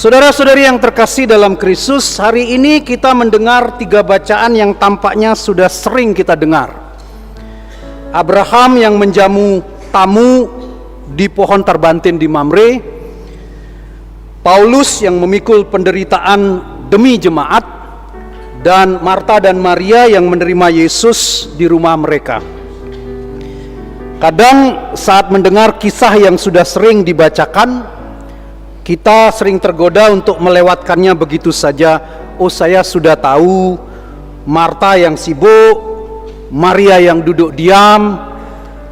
Saudara-saudari yang terkasih dalam Kristus, hari ini kita mendengar 3 bacaan yang tampaknya sudah sering kita dengar. Abraham yang menjamu tamu di pohon terbantin di Mamre, Paulus yang memikul penderitaan demi jemaat, dan Marta dan Maria yang menerima Yesus di rumah mereka. Kadang saat mendengar kisah yang sudah sering dibacakan, kita sering tergoda untuk melewatkannya begitu saja. Oh, saya sudah tahu, Marta yang sibuk, Maria yang duduk diam,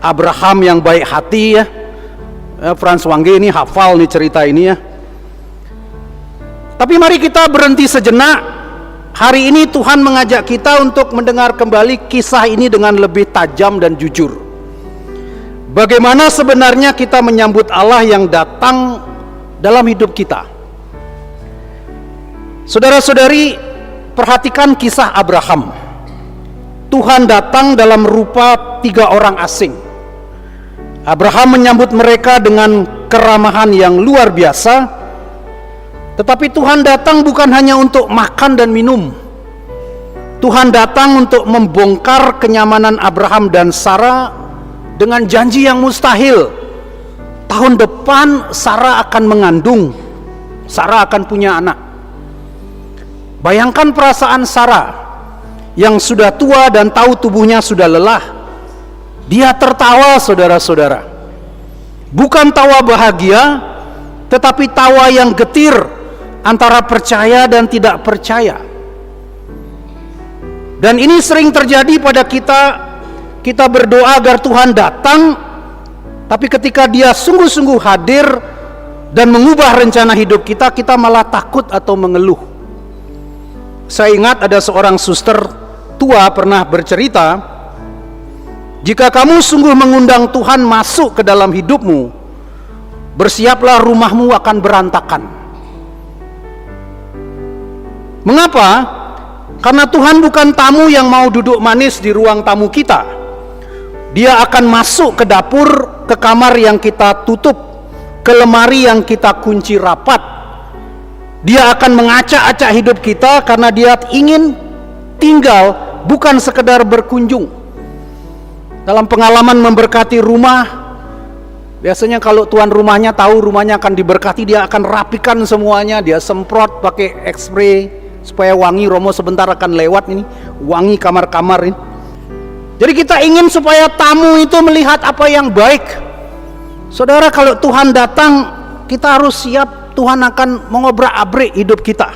Abraham yang baik hati ya. Frans Wangge ini hafal nih cerita ini ya. Tapi mari kita berhenti sejenak. Hari ini Tuhan mengajak kita untuk mendengar kembali kisah ini dengan lebih tajam dan jujur. Bagaimana sebenarnya kita menyambut Allah yang datang dalam hidup kita. Saudara-saudari, perhatikan kisah Abraham. Tuhan datang dalam rupa 3 orang asing. Abraham menyambut mereka dengan keramahan yang luar biasa. Tetapi Tuhan datang bukan hanya untuk makan dan minum. Tuhan datang untuk membongkar kenyamanan Abraham dan Sarah dengan janji yang mustahil. Tahun depan Sarah akan mengandung, Sarah akan punya anak. Bayangkan perasaan Sarah yang sudah tua dan tahu tubuhnya sudah lelah. Dia tertawa, saudara-saudara. Bukan tawa bahagia, tetapi tawa yang getir antara percaya dan tidak percaya. Dan ini sering terjadi pada kita. Kita berdoa agar Tuhan datang, tapi ketika dia sungguh-sungguh hadir dan mengubah rencana hidup kita, kita malah takut atau mengeluh. Saya ingat ada seorang suster tua pernah bercerita, jika kamu sungguh mengundang Tuhan masuk ke dalam hidupmu, bersiaplah rumahmu akan berantakan. Mengapa? Karena Tuhan bukan tamu yang mau duduk manis di ruang tamu kita. Dia akan masuk ke dapur, ke kamar yang kita tutup, ke lemari yang kita kunci rapat. Dia akan mengacak-acak hidup kita karena dia ingin tinggal, bukan sekedar berkunjung. Dalam pengalaman memberkati rumah, biasanya kalau tuan rumahnya tahu rumahnya akan diberkati, dia akan rapikan semuanya, dia semprot pakai X-ray supaya wangi. Romo sebentar akan lewat ini, wangi kamar-kamar ini. Jadi kita ingin supaya tamu itu melihat apa yang baik. Saudara, kalau Tuhan datang, kita harus siap Tuhan akan mengobrak-abrik hidup kita.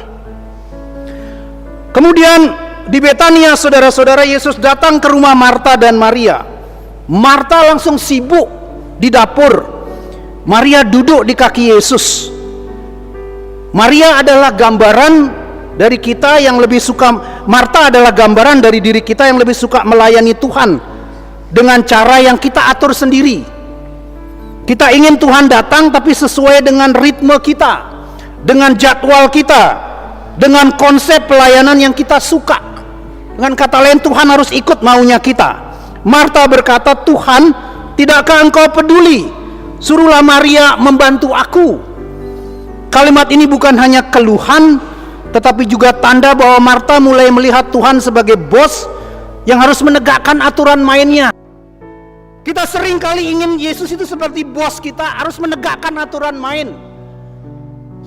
Kemudian di Betania, saudara-saudara, Yesus datang ke rumah Marta dan Maria. Marta langsung sibuk di dapur. Maria duduk di kaki Yesus. Maria adalah gambaran dari kita yang lebih suka, Marta adalah gambaran dari diri kita yang lebih suka melayani Tuhan dengan cara yang kita atur sendiri. Kita ingin Tuhan datang tapi sesuai dengan ritme kita, dengan jadwal kita, dengan konsep pelayanan yang kita suka. Dengan kata lain, Tuhan harus ikut maunya kita. Marta berkata, Tuhan, tidakkah engkau peduli? Suruhlah Maria membantu aku. Kalimat ini bukan hanya keluhan, tetapi juga tanda bahwa Marta mulai melihat Tuhan sebagai bos yang harus menegakkan aturan mainnya. Kita sering kali ingin Yesus itu seperti bos kita, harus menegakkan aturan main.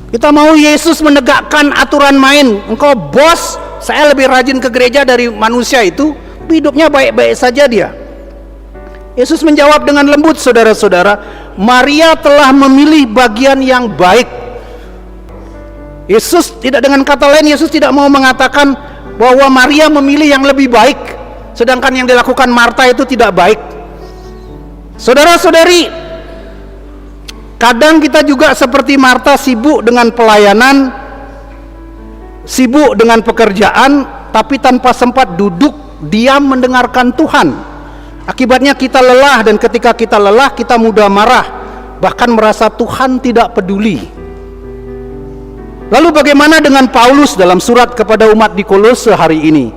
Kita mau Yesus menegakkan aturan main. Engkau bos, saya lebih rajin ke gereja dari manusia itu, hidupnya baik-baik saja dia. Yesus menjawab dengan lembut, saudara-saudara, Maria telah memilih bagian yang baik. Yesus tidak, dengan kata lain, Yesus tidak mau mengatakan bahwa Maria memilih yang lebih baik, sedangkan yang dilakukan Marta itu tidak baik. Saudara-saudari, kadang kita juga seperti Marta, sibuk dengan pelayanan, sibuk dengan pekerjaan, tapi tanpa sempat duduk diam mendengarkan Tuhan. Akibatnya kita lelah, dan ketika kita lelah, kita mudah marah, bahkan merasa Tuhan tidak peduli. Lalu bagaimana dengan Paulus dalam surat kepada umat di Kolose hari ini?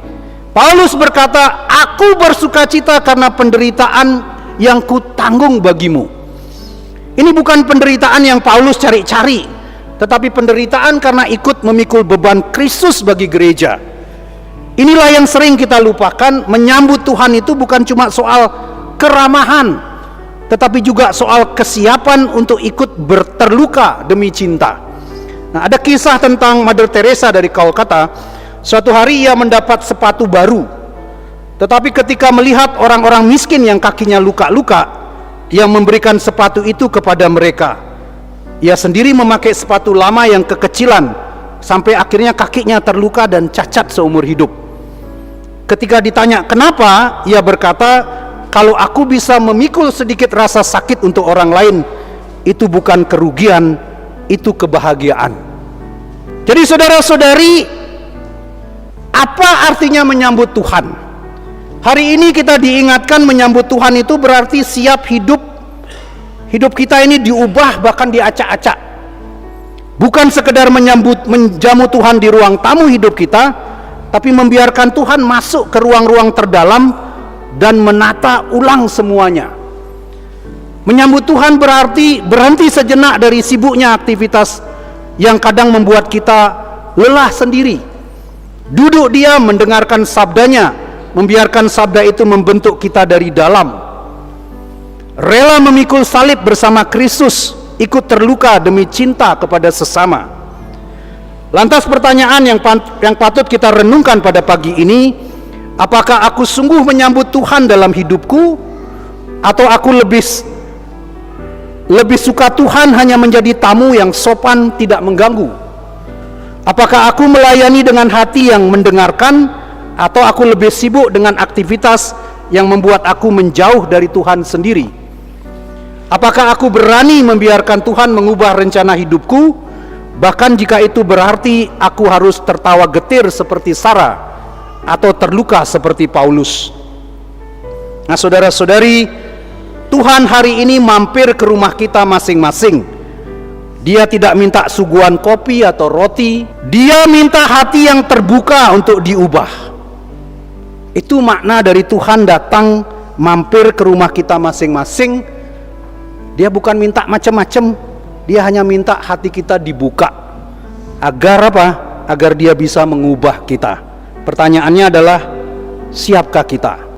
Paulus berkata, aku bersukacita karena penderitaan yang kutanggung bagimu. Ini bukan penderitaan yang Paulus cari-cari. tetapi penderitaan karena ikut memikul beban Kristus bagi gereja. Inilah yang sering kita lupakan. Menyambut Tuhan itu bukan cuma soal keramahan, tetapi juga soal kesiapan untuk ikut terluka demi cinta. Nah, ada kisah tentang Mother Teresa dari Kolkata. Suatu hari ia mendapat sepatu baru, tetapi ketika melihat orang-orang miskin yang kakinya luka-luka, ia memberikan sepatu itu kepada mereka. Ia sendiri memakai sepatu lama yang kekecilan, sampai akhirnya kakinya terluka dan cacat seumur hidup. Ketika ditanya kenapa, ia berkata, kalau aku bisa memikul sedikit rasa sakit untuk orang lain, itu bukan kerugian, itu kebahagiaan. Jadi saudara-saudari, apa artinya menyambut Tuhan? Hari ini kita diingatkan menyambut Tuhan itu berarti siap hidup kita ini diubah, bahkan diacak-acak. Bukan sekedar menjamu Tuhan di ruang tamu hidup kita, tapi membiarkan Tuhan masuk ke ruang-ruang terdalam dan menata ulang semuanya. Menyambut Tuhan berarti berhenti sejenak dari sibuknya aktivitas yang kadang membuat kita lelah sendiri. Duduk diam mendengarkan sabdanya, membiarkan sabda itu membentuk kita dari dalam. Rela memikul salib bersama Kristus, ikut terluka demi cinta kepada sesama. Lantas pertanyaan yang patut kita renungkan pada pagi ini, apakah aku sungguh menyambut Tuhan dalam hidupku, atau aku lebih suka Tuhan hanya menjadi tamu yang sopan, tidak mengganggu? Apakah aku melayani dengan hati yang mendengarkan, atau aku lebih sibuk dengan aktivitas yang membuat aku menjauh dari Tuhan sendiri? Apakah aku berani membiarkan Tuhan mengubah rencana hidupku, bahkan jika itu berarti aku harus tertawa getir seperti Sarah, atau terluka seperti Paulus? Nah saudara-saudari, Tuhan hari ini mampir ke rumah kita masing-masing. Dia tidak minta suguhan kopi atau roti, dia minta hati yang terbuka untuk diubah. Itu makna dari Tuhan datang mampir ke rumah kita masing-masing. Dia bukan minta macam-macam, dia hanya minta hati kita dibuka. Agar apa? Agar dia bisa mengubah kita. Pertanyaannya adalah, siapkah kita?